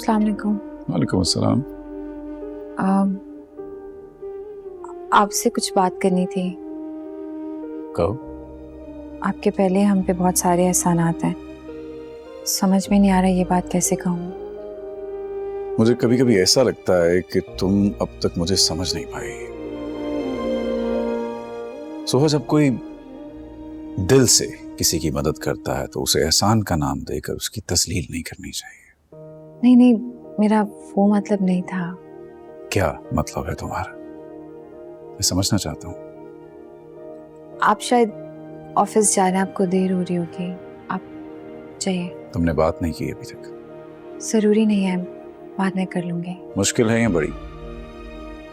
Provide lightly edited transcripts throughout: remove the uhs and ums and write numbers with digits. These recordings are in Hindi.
अस्सलाम वालेकुम। वालेकुम अस्सलाम। आपसे कुछ बात करनी थी। कहो। आपके पहले हम पे बहुत सारे एहसानात हैं, समझ में नहीं आ रहा ये बात कैसे कहूँ। मुझे कभी कभी ऐसा लगता है कि तुम अब तक मुझे समझ नहीं पाई। सुबह जब कोई दिल से किसी की मदद करता है तो उसे एहसान का नाम देकर उसकी तस्लील नहीं करनी चाहिए। नहीं नहीं, मेरा वो मतलब नहीं था। क्या मतलब है तुम्हारा? मैं समझना चाहता हूँ। आप शायद ऑफिस जा रहे हैं, आपको देर हो रही होगी, आप जाइए। तुमने बात नहीं की अभी तक? जरूरी नहीं है, बाद में कर लूंगी। मुश्किल है या बड़ी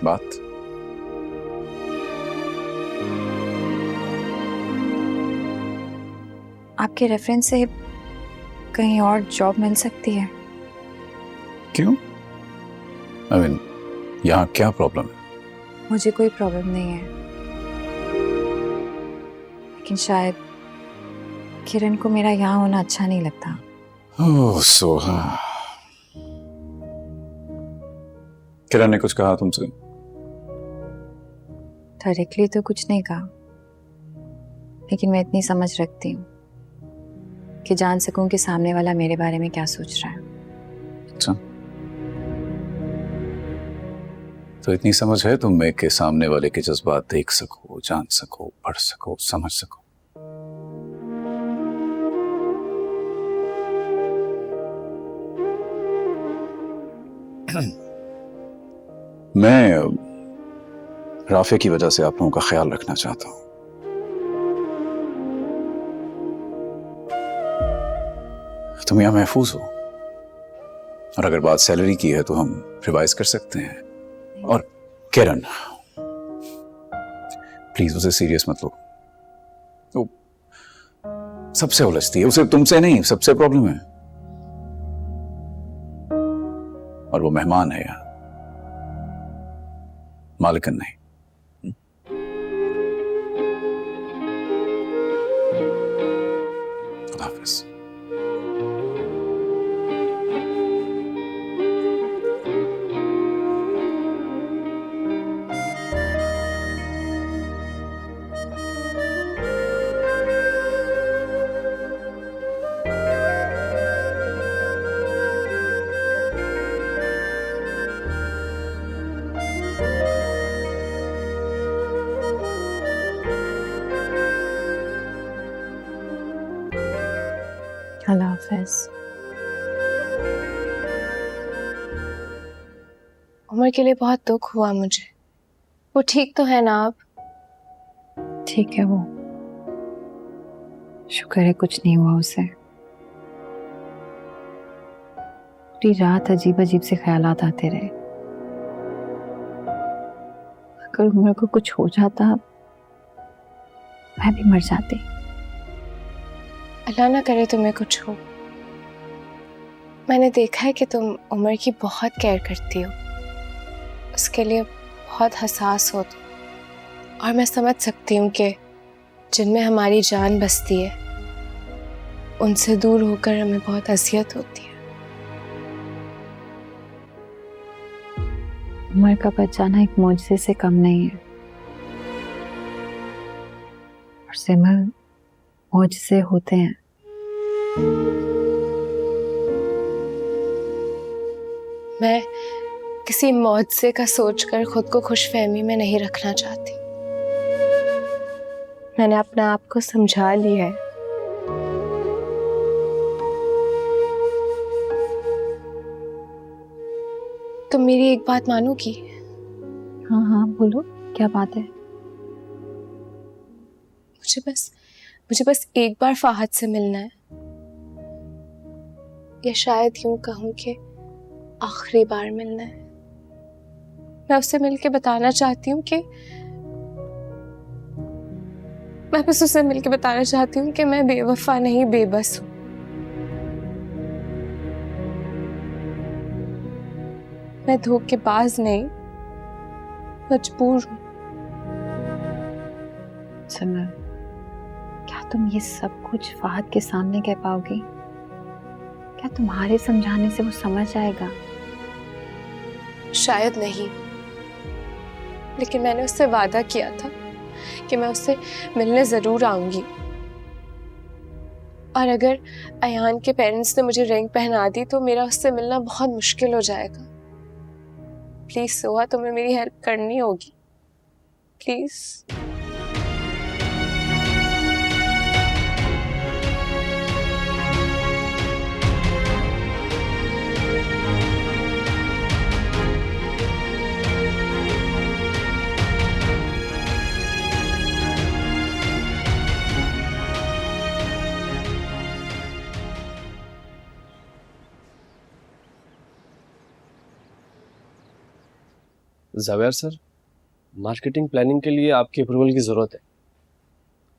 बात? आपके रेफरेंस से कहीं और जॉब मिल सकती है? क्यों? आई मीन, यहाँ क्या प्रॉब्लम है? मुझे कोई प्रॉब्लम नहीं है, लेकिन शायद किरण को मेरा यहाँ होना अच्छा नहीं लगता। ओह सोहा, किरण ने कुछ कहा तुमसे? डायरेक्टली तो कुछ नहीं कहा, लेकिन मैं इतनी समझ रखती हूँ कि जान सकूं कि सामने वाला मेरे बारे में क्या सोच रहा है। अच्छा, तो इतनी समझ है तुम में कि सामने वाले के जज्बात देख सको, जान सको, पढ़ सको, समझ सको। मैं राफे की वजह से आप लोगों का ख्याल रखना चाहता हूं। तुम यहां महफूज हो, और अगर बात सैलरी की है तो हम रिवाइज कर सकते हैं। और किरण, प्लीज उसे सीरियस मत लो। वो सबसे उलझती है, उसे तुमसे नहीं, सबसे प्रॉब्लम है। और वो मेहमान है यहाँ, मालिकन नहीं। खुदा हाफिज। अल्लाह हाफिज। उमर के लिए बहुत दुख हुआ मुझे। वो ठीक तो है ना आप? ठीक है वो, शुक्र है कुछ नहीं हुआ उसे। पूरी रात अजीब अजीब से ख्यालात आते रहे। अगर उमर को कुछ हो जाता मैं भी मर जाती। अल्लाह ना करे तुम्हें कुछ हो। मैंने देखा है कि तुम उमर की बहुत केयर करती हो, उसके लिए बहुत हसास हो तुम। और मैं समझ सकती हूँ कि जिनमें हमारी जान बसती है उनसे दूर होकर हमें बहुत अजियत होती है। उमर का बच जाना एक मौजज़े से कम नहीं है, और सिमर मौजज़े होते हैं। मैं किसी मौजज़े का सोचकर खुद को खुशफहमी में नहीं रखना चाहती। मैंने अपने आप को समझा लिया है। तुम मेरी एक बात मानोगी? हाँ हाँ बोलो, क्या बात है? मुझे बस एक बार फाहद से मिलना है, या शायद यूं कहूं कि आखिरी बार मिलना है। मैं उससे मिलके बताना चाहती हूँ कि मैं बेवफा नहीं, बेबस हूँ। मैं धोखेबाज नहीं, मजबूर हूँ। सिमर, क्या तुम ये सब कुछ फहद के सामने कह पाओगी? क्या तुम्हारे समझाने से वो समझ जाएगा? शायद नहीं, लेकिन मैंने उससे वादा किया था कि मैं उससे मिलने जरूर आऊंगी। और अगर अयान के पेरेंट्स ने मुझे रिंग पहना दी तो मेरा उससे मिलना बहुत मुश्किल हो जाएगा। प्लीज सोहा, तुम्हें मेरी हेल्प करनी होगी, प्लीज। जावेर सर, मार्केटिंग प्लानिंग के लिए आपकी अप्रूवल की ज़रूरत है।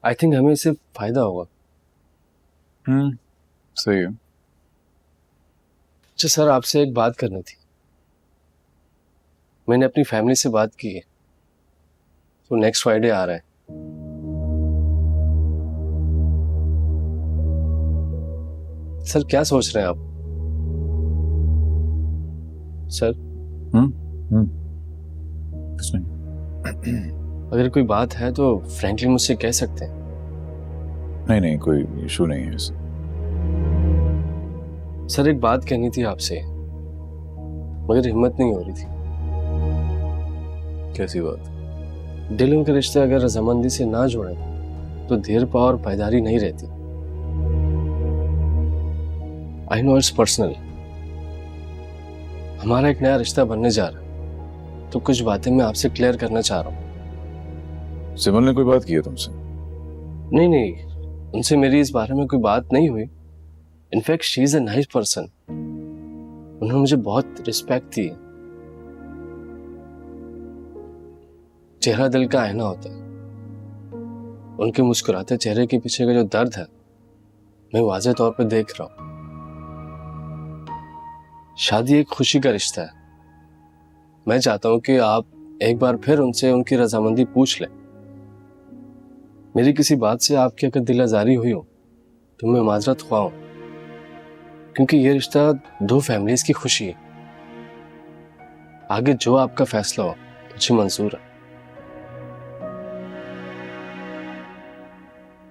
आई थिंक हमें इससे फ़ायदा होगा। सही है। अच्छा सर, आपसे एक बात करनी थी। मैंने अपनी फैमिली से बात की है, तो नेक्स्ट फ्राइडे आ रहा है। सर क्या सोच रहे हैं आप? सर कुछ नहीं। अगर कोई बात है तो फ्रैंकली मुझसे कह सकते हैं। नहीं, कोई इशू नहीं है इससे। सर एक बात कहनी थी आपसे, मगर हिम्मत नहीं हो रही थी। कैसी बात? दिलों के रिश्ते अगर रजामंदी से ना जोड़े तो देर पा और पायदारी नहीं रहती। I know it's personal. हमारा एक नया रिश्ता बनने जा रहा है, तो कुछ बातें मैं आपसे क्लियर करना चाह रहा हूँ। सिमल ने कोई बात की है तुमसे? नहीं, उनसे मेरी इस बारे में कोई बात नहीं हुई। In fact she is a nice person. उन्होंने मुझे बहुत रिस्पेक्ट दी। चेहरा दिल का आईना होता है। उनके मुस्कुराते चेहरे के पीछे का जो दर्द है, मैं वाज़ेह तौर पे देख रहा हूं। शादी एक खुशी का रिश्ता है। मैं चाहता हूं कि आप एक बार फिर उनसे उनकी रजामंदी पूछ लें। मेरी किसी बात से आपकी अगर दिल आजारी हुई हो तो मैं माजरत ख्वाह हूं, क्योंकि ये रिश्ता दो फैमिलीज की खुशी है। आगे जो आपका फैसला हो मुझे मंजूर है।